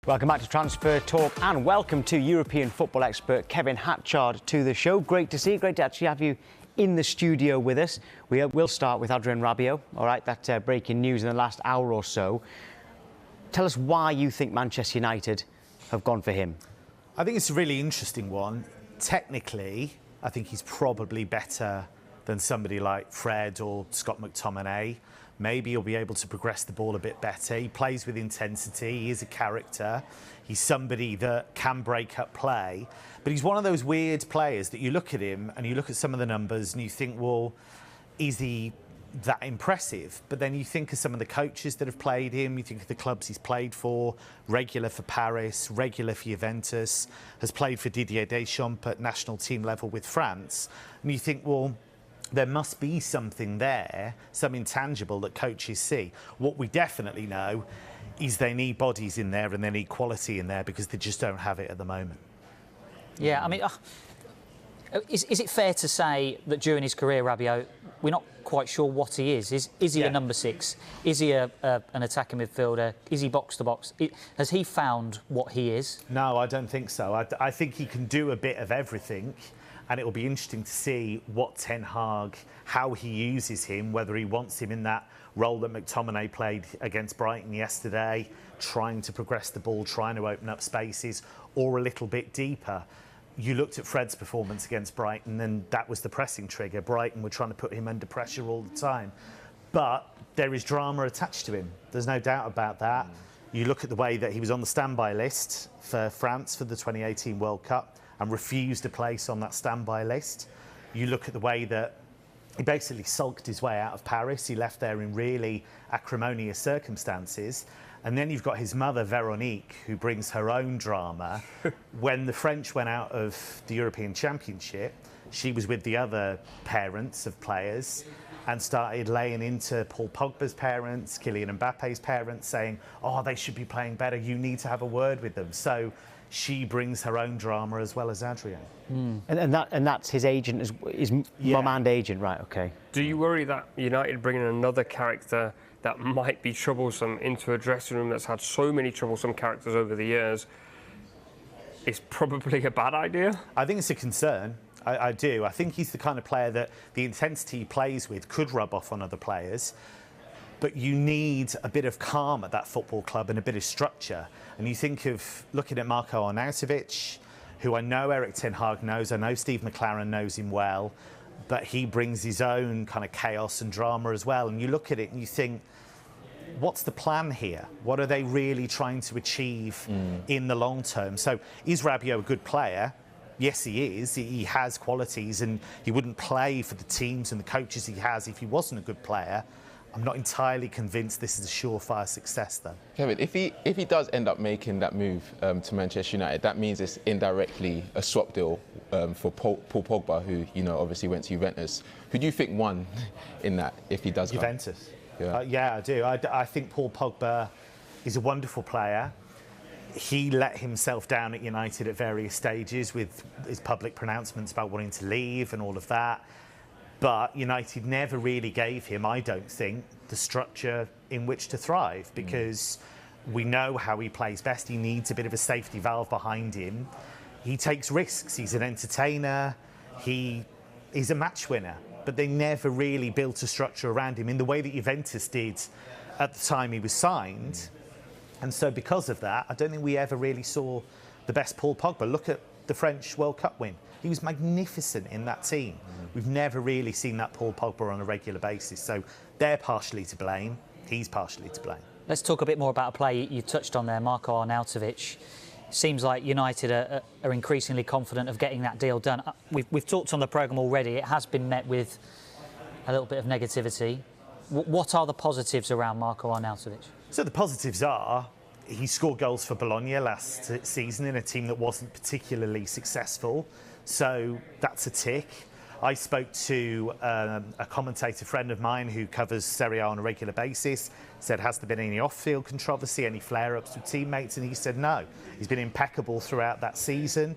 Welcome back to Transfer Talk and welcome to European football expert Kevin Hatchard to the show. Great to see you. Great to actually have you in the studio with us. We'll start with Adrian Rabiot. All right, that breaking news in the last hour or so. Tell us why you think Manchester United have gone for him. I think it's a really interesting one. Technically, I think he's probably better than somebody like Fred or Scott McTominay. Maybe he'll be able to progress the ball a bit better. He plays with intensity. He is a character. He's somebody that can break up play. But he's one of those weird players that you look at him and you look at some of the numbers and you think, well, is he that impressive? But then you think of some of the coaches that have played him. You think of the clubs he's played for. Regular for Paris, regular for Juventus, has played for Didier Deschamps at national team level with France. And you think, well, there must be something there, some intangible that coaches see. What we definitely know is they need bodies in there and they need quality in there because they just don't have it at the moment. Yeah, I mean, is it fair to say that during his career, Rabiot, we're not quite sure what he is? Is he a number six? Is he an attacking midfielder? Is he box to box? Has he found what he is? No, I don't think so. I think he can do a bit of everything. And it will be interesting to see what Ten Hag, how he uses him, whether he wants him in that role that McTominay played against Brighton yesterday, trying to progress the ball, trying to open up spaces, or a little bit deeper. You looked at Fred's performance against Brighton, and that was the pressing trigger. Brighton were trying to put him under pressure all the time. But there is drama attached to him. There's no doubt about that. You look at the way that he was on the standby list for France for the 2018 World Cup, and refused a place on that standby list. You look at the way that he basically sulked his way out of Paris. He left there in really acrimonious circumstances. And then you've got his mother, Veronique, who brings her own drama. When the French went out of the European Championship, she was with the other parents of players and started laying into Paul Pogba's parents, Kylian Mbappe's parents, saying, oh, they should be playing better. You need to have a word with them. So she brings her own drama as well as Adrian. And that's his agent, his mum and agent, right? Okay. Do you worry that United bringing another character that might be troublesome into a dressing room that's had so many troublesome characters over the years is probably a bad idea? I think it's a concern. I do. I think he's the kind of player that the intensity he plays with could rub off on other players. But you need a bit of calm at that football club and a bit of structure. And you think of looking at Marko Arnautovic, who I know Eric Ten Hag knows, I know Steve McLaren knows him well, but he brings his own kind of chaos and drama as well. And you look at it and you think, what's the plan here? What are they really trying to achieve in the long term? So is Rabiot a good player? Yes, he is. He has qualities and he wouldn't play for the teams and the coaches he has if he wasn't a good player. I'm not entirely convinced this is a surefire success, though. Kevin, if he does end up making that move to Manchester United, that means it's indirectly a swap deal for Paul Pogba, who obviously went to Juventus. Who do you think won in that if he does? Juventus. Yeah, I do. I think Paul Pogba is a wonderful player. He let himself down at United at various stages with his public pronouncements about wanting to leave and all of that. But United never really gave him, I don't think, the structure in which to thrive because we know how he plays best. He needs a bit of a safety valve behind him. He takes risks. He's an entertainer. He is a match winner. But they never really built a structure around him in the way that Juventus did at the time he was signed. And so because of that, I don't think we ever really saw the best Paul Pogba. Look at the French World Cup win. He was magnificent in that team. We've never really seen that Paul Pogba on a regular basis. So they're partially to blame. He's partially to blame. Let's talk a bit more about a play you touched on there, Marko Arnautovic. Seems like United are increasingly confident of getting that deal done. We've talked on the programme already. It has been met with a little bit of negativity. What are the positives around Marko Arnautovic? So the positives are he scored goals for Bologna last season in a team that wasn't particularly successful. So that's a tick. I spoke to a commentator friend of mine who covers Serie A on a regular basis, said, has there been any off-field controversy, any flare-ups with teammates? And he said no. He's been impeccable throughout that season.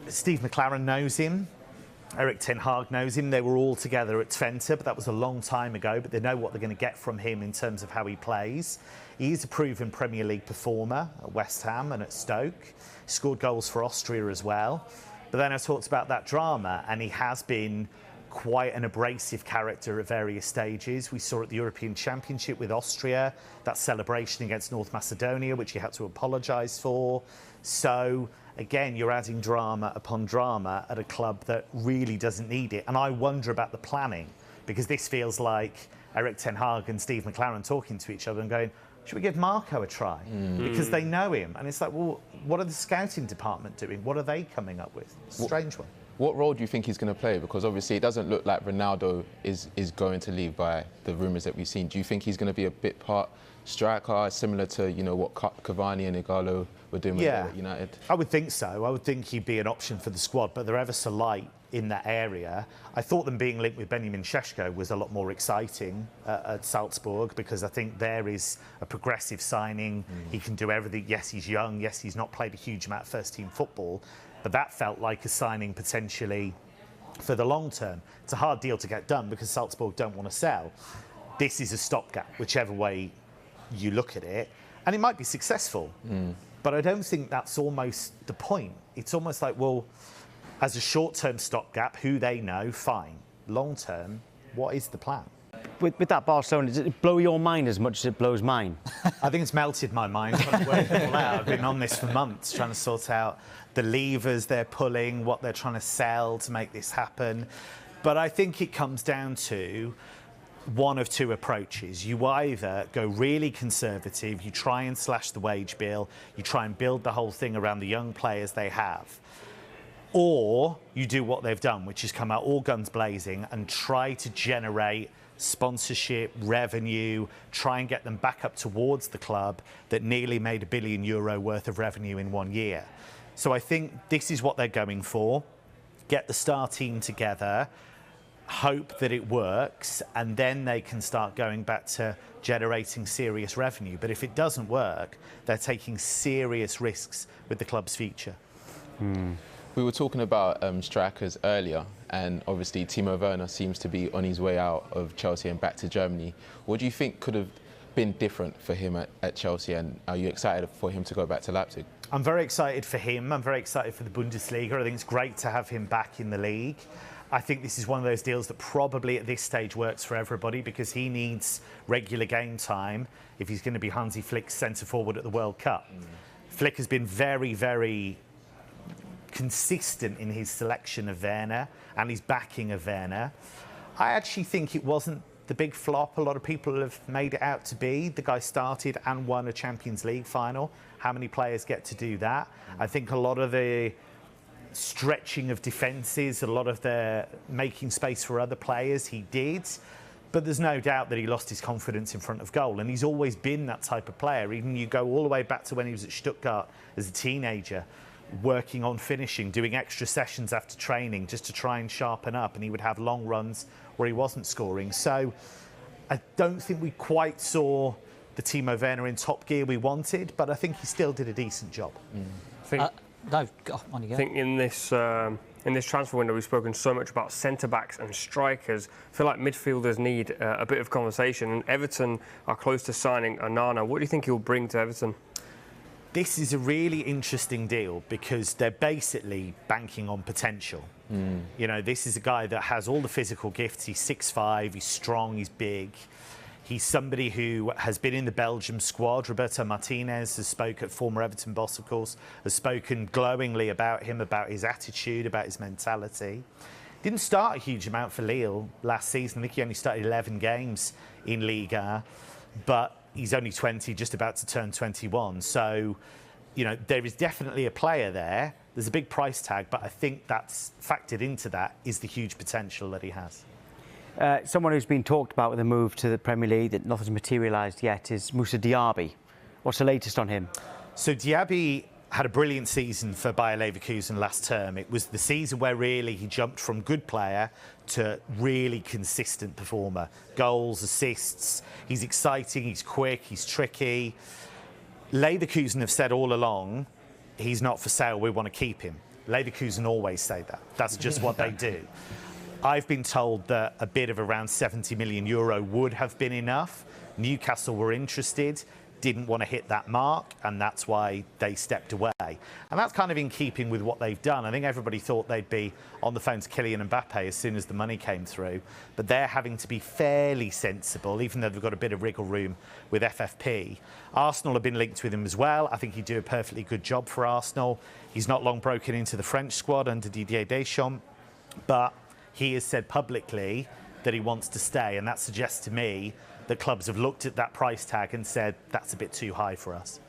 Steve McLaren knows him. Erik ten Hag knows him. They were all together at Twente, but that was a long time ago. But they know what they're going to get from him in terms of how he plays. He's a proven Premier League performer at West Ham and at Stoke. Scored goals for Austria as well. But then I talked about that drama, and he has been quite an abrasive character at various stages. We saw at the European Championship with Austria, that celebration against North Macedonia, which he had to apologise for. So, again, you're adding drama upon drama at a club that really doesn't need it. And I wonder about the planning, because this feels like Erik ten Hag and Steve McLaren talking to each other and going, should we give Marko a try? Because they know him. And it's like, well, what are the scouting department doing? What are they coming up with? Strange one. What role do you think he's going to play? Because obviously it doesn't look like Ronaldo is going to leave by the rumours that we've seen. Do you think he's going to be a bit part striker, similar to, you know, what Cavani and Igalo were doing when they were at United? I would think so. I would think he'd be an option for the squad, but they're ever so light in that area. I thought them being linked with Benjamin Šeško was a lot more exciting at Salzburg, because I think there is a progressive signing. He can do everything. Yes, he's young. Yes, he's not played a huge amount of first-team football, but that felt like a signing potentially for the long term. It's a hard deal to get done because Salzburg don't want to sell. This is a stopgap, whichever way you look at it, and it might be successful. But I don't think that's almost the point. It's almost like, well, as a short-term stopgap, who they know, fine. Long-term, what is the plan? With that Barcelona, does it blow your mind as much as it blows mine? I think it's melted my mind. Trying to work it all out. I've been on this for months, trying to sort out the levers they're pulling, what they're trying to sell to make this happen. But I think it comes down to one of two approaches. You either go really conservative, you try and slash the wage bill, you try and build the whole thing around the young players they have, or you do what they've done, which is come out all guns blazing and try to generate sponsorship, revenue, try and get them back up towards the club that nearly made €1 billion worth of revenue in 1 year. So I think this is what they're going for. Get the star team together, hope that it works, and then they can start going back to generating serious revenue. But if it doesn't work, they're taking serious risks with the club's future. We were talking about strikers earlier, and obviously Timo Werner seems to be on his way out of Chelsea and back to Germany. What do you think could have been different for him at Chelsea, and are you excited for him to go back to Leipzig? I'm very excited for him. I'm very excited for the Bundesliga. I think it's great to have him back in the league. I think this is one of those deals that probably at this stage works for everybody, because he needs regular game time if he's going to be Hansi Flick's centre forward at the World Cup. Flick has been very, very consistent in his selection of Werner and his backing of Werner. I actually think it wasn't the big flop a lot of people have made it out to be. The guy started and won a Champions League final. How many players get to do that? I think a lot of the stretching of defences, a lot of the making space for other players, he did. But there's no doubt that he lost his confidence in front of goal, and he's always been that type of player. Even you go all the way back to when he was at Stuttgart as a teenager, working on finishing, doing extra sessions after training just to try and sharpen up, and he would have long runs where he wasn't scoring. So I don't think we quite saw the Timo Werner in top gear we wanted, but I think he still did a decent job. No, on you go. I think in this transfer window, we've spoken so much about centre-backs and strikers. I feel like midfielders need a bit of conversation, and Everton are close to signing Onana. What do you think he'll bring to Everton? This is a really interesting deal because they're basically banking on potential. You know, this is a guy that has all the physical gifts. He's 6'5", he's strong, he's big. He's somebody who has been in the Belgium squad. Roberto Martinez has spoken, former Everton boss, of course, has spoken glowingly about him, about his attitude, about his mentality. Didn't start a huge amount for Lille last season. I think he only started 11 games in Liga, but he's only 20, just about to turn 21. So, you know, there is definitely a player there. There's a big price tag, but I think that's factored into that is the huge potential that he has. Someone who's been talked about with a move to the Premier League that nothing's materialised yet is Moussa Diaby. What's the latest on him? So Diaby had a brilliant season for Bayer Leverkusen last term. It was the season where really he jumped from good player to really consistent performer. Goals, assists. He's exciting, he's quick, he's tricky. Leverkusen have said all along, he's not for sale, we want to keep him. Leverkusen always say that. That's just what they do. I've been told that a bid of around 70 million euro would have been enough. Newcastle were interested, didn't want to hit that mark, and that's why they stepped away. And that's kind of in keeping with what they've done. I think everybody thought they'd be on the phone to Kylian Mbappe as soon as the money came through, but they're having to be fairly sensible, even though they've got a bit of wriggle room with FFP. Arsenal have been linked with him as well. I think he'd do a perfectly good job for Arsenal. He's not long broken into the French squad under Didier Deschamps, but he has said publicly that he wants to stay, and that suggests to me that clubs have looked at that price tag and said, that's a bit too high for us.